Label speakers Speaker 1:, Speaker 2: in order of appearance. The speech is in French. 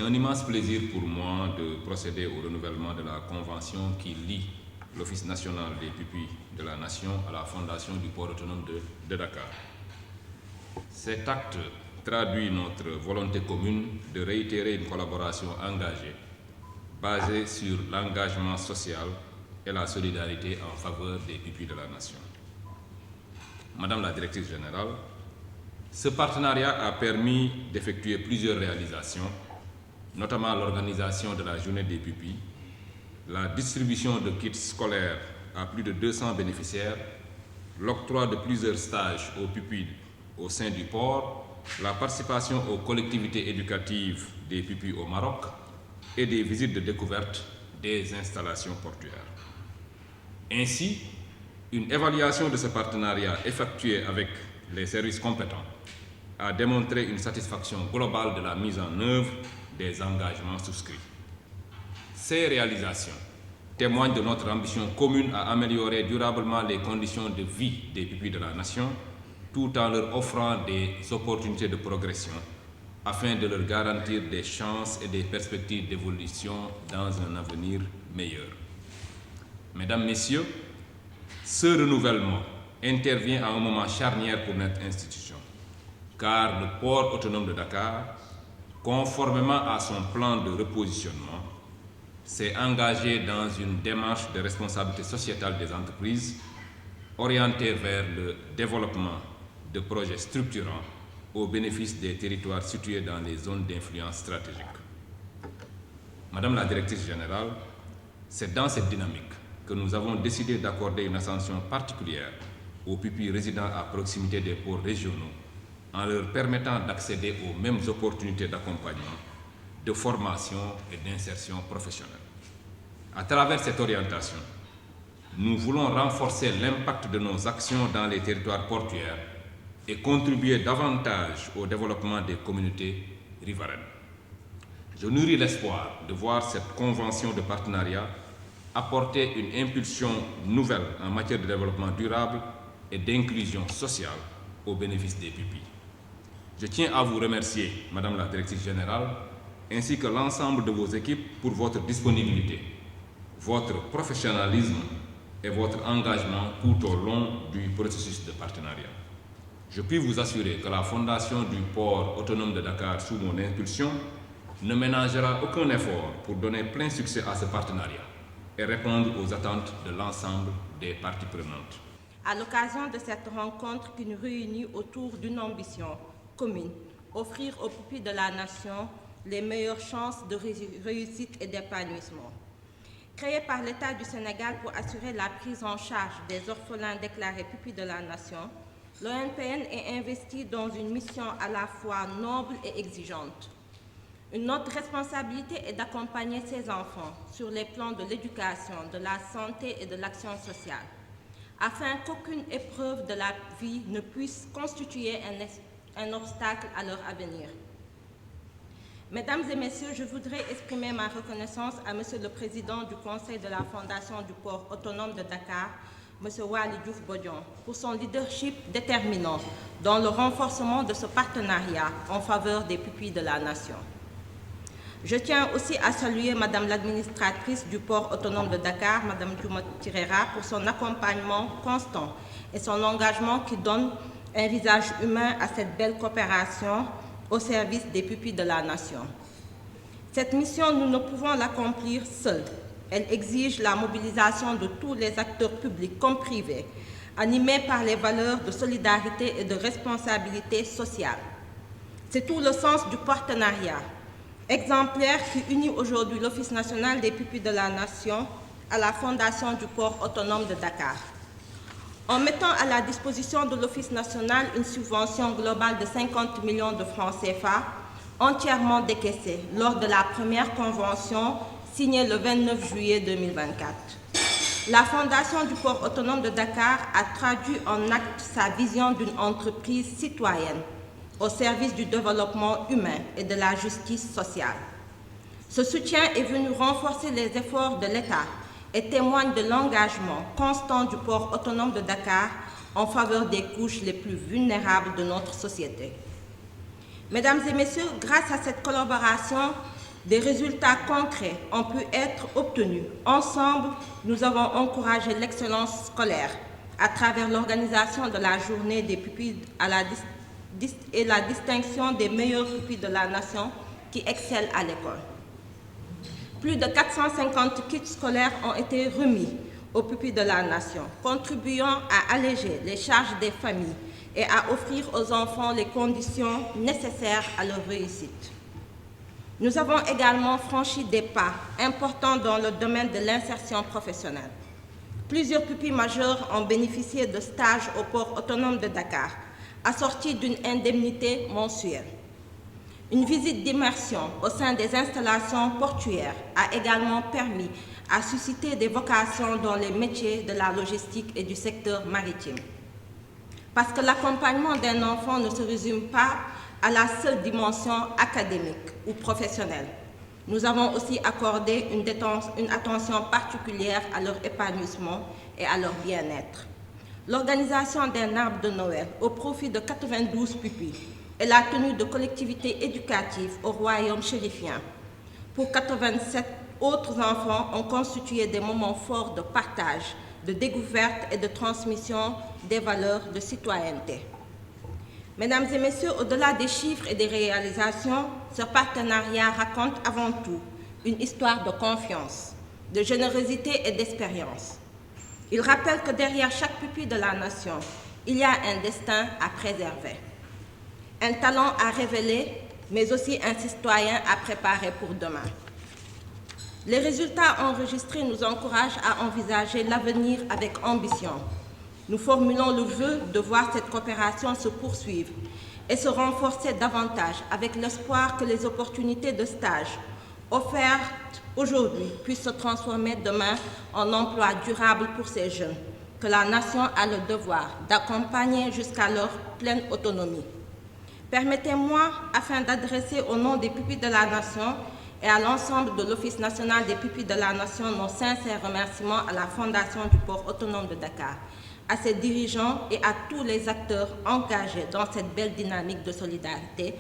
Speaker 1: C'est un immense plaisir pour moi de procéder au renouvellement de la convention qui lie l'Office national des pupilles de la Nation à la Fondation du port autonome de Dakar. Cet acte traduit notre volonté commune de réitérer une collaboration engagée, basée sur l'engagement social et la solidarité en faveur des pupilles de la Nation. Madame la Directrice Générale, ce partenariat a permis d'effectuer plusieurs réalisations, notamment l'organisation de la Journée des pupilles, la distribution de kits scolaires à plus de 200 bénéficiaires, l'octroi de plusieurs stages aux pupilles au sein du port, la participation aux collectivités éducatives des pupilles au Maroc et des visites de découverte des installations portuaires. Ainsi, une évaluation de ce partenariat effectuée avec les services compétents a démontré une satisfaction globale de la mise en œuvre des engagements souscrits. Ces réalisations témoignent de notre ambition commune à améliorer durablement les conditions de vie des pupilles de la Nation, tout en leur offrant des opportunités de progression afin de leur garantir des chances et des perspectives d'évolution dans un avenir meilleur. Mesdames, Messieurs, ce renouvellement intervient à un moment charnière pour notre institution, car le port autonome de Dakar, conformément à son plan de repositionnement, s'est engagé dans une démarche de responsabilité sociétale des entreprises orientée vers le développement de projets structurants au bénéfice des territoires situés dans les zones d'influence stratégique. Madame la Directrice Générale, c'est dans cette dynamique que nous avons décidé d'accorder une attention particulière aux pupilles résidant à proximité des ports régionaux en leur permettant d'accéder aux mêmes opportunités d'accompagnement, de formation et d'insertion professionnelle. À travers cette orientation, nous voulons renforcer l'impact de nos actions dans les territoires portuaires et contribuer davantage au développement des communautés riveraines. Je nourris l'espoir de voir cette convention de partenariat apporter une impulsion nouvelle en matière de développement durable et d'inclusion sociale au bénéfice des pupilles. Je tiens à vous remercier, Madame la Directrice Générale, ainsi que l'ensemble de vos équipes pour votre disponibilité, votre professionnalisme et votre engagement tout au long du processus de partenariat. Je puis vous assurer que la Fondation du port autonome de Dakar, sous mon impulsion, ne ménagera aucun effort pour donner plein succès à ce partenariat et répondre aux attentes de l'ensemble des parties prenantes.
Speaker 2: À l'occasion de cette rencontre qui nous réunit autour d'une ambition commune, offrir aux pupilles de la Nation les meilleures chances de réussite et d'épanouissement. Créé par l'État du Sénégal pour assurer la prise en charge des orphelins déclarés pupilles de la Nation, l'ONPN est investi dans une mission à la fois noble et exigeante. Une autre responsabilité est d'accompagner ces enfants sur les plans de l'éducation, de la santé et de l'action sociale, afin qu'aucune épreuve de la vie ne puisse constituer un obstacle à leur avenir. Mesdames et Messieurs, je voudrais exprimer ma reconnaissance à Monsieur le Président du Conseil de la Fondation du port autonome de Dakar, Monsieur Waly Diouf Bodian, pour son leadership déterminant dans le renforcement de ce partenariat en faveur des pupilles de la Nation. Je tiens aussi à saluer Madame l'administratrice du port autonome de Dakar, Madame Diouma Tirera, pour son accompagnement constant et son engagement qui donne un visage humain à cette belle coopération au service des pupilles de la Nation. Cette mission, nous ne pouvons l'accomplir seuls. Elle exige la mobilisation de tous les acteurs publics comme privés, animés par les valeurs de solidarité et de responsabilité sociale. C'est tout le sens du partenariat exemplaire qui unit aujourd'hui l'Office national des pupilles de la Nation à la Fondation du port autonome de Dakar. En mettant à la disposition de l'Office national une subvention globale de 50 millions de francs CFA, entièrement décaissée lors de la première convention signée le 29 juillet 2024. La Fondation du port autonome de Dakar a traduit en acte sa vision d'une entreprise citoyenne au service du développement humain et de la justice sociale. Ce soutien est venu renforcer les efforts de l'État et témoigne de l'engagement constant du port autonome de Dakar en faveur des couches les plus vulnérables de notre société. Mesdames et Messieurs, grâce à cette collaboration, Des résultats concrets ont pu être obtenus. Ensemble, nous avons encouragé l'excellence scolaire à travers l'organisation de la journée des pupilles et la distinction des meilleurs pupilles de la nation qui excellent à l'école. Plus de 450 kits scolaires ont été remis aux pupilles de la nation, contribuant à alléger les charges des familles et à offrir aux enfants les conditions nécessaires à leur réussite. Nous avons également franchi des pas importants dans le domaine de l'insertion professionnelle. Plusieurs pupilles majeures ont bénéficié de stages au port autonome de Dakar, assortis d'une indemnité mensuelle. Une visite d'immersion au sein des installations portuaires a également permis à susciter des vocations dans les métiers de la logistique et du secteur maritime. Parce que l'accompagnement d'un enfant ne se résume pas à la seule dimension académique ou professionnelle. Nous avons aussi accordé une attention particulière à leur épanouissement et à leur bien-être. L'organisation d'un arbre de Noël au profit de 92 pupilles et la tenue de collectivités éducatives au royaume chérifien pour 87 autres enfants ont constitué des moments forts de partage, de découverte et de transmission des valeurs de citoyenneté. Mesdames et messieurs, au-delà des chiffres et des réalisations, ce partenariat raconte avant tout une histoire de confiance, de générosité et d'expérience. Il rappelle que derrière chaque pupille de la nation, il y a un destin à préserver, un talent à révéler, mais aussi un citoyen à préparer pour demain. Les résultats enregistrés nous encouragent à envisager l'avenir avec ambition. Nous formulons le vœu de voir cette coopération se poursuivre et se renforcer davantage avec l'espoir que les opportunités de stage offertes aujourd'hui puissent se transformer demain en emploi durable pour ces jeunes, que la nation a le devoir d'accompagner jusqu'à leur pleine autonomie. Permettez-moi, afin d'adresser au nom des pupilles de la nation et à l'ensemble de l'Office national des pupilles de la nation nos sincères remerciements à la Fondation du port autonome de Dakar, à ses dirigeants et à tous les acteurs engagés dans cette belle dynamique de solidarité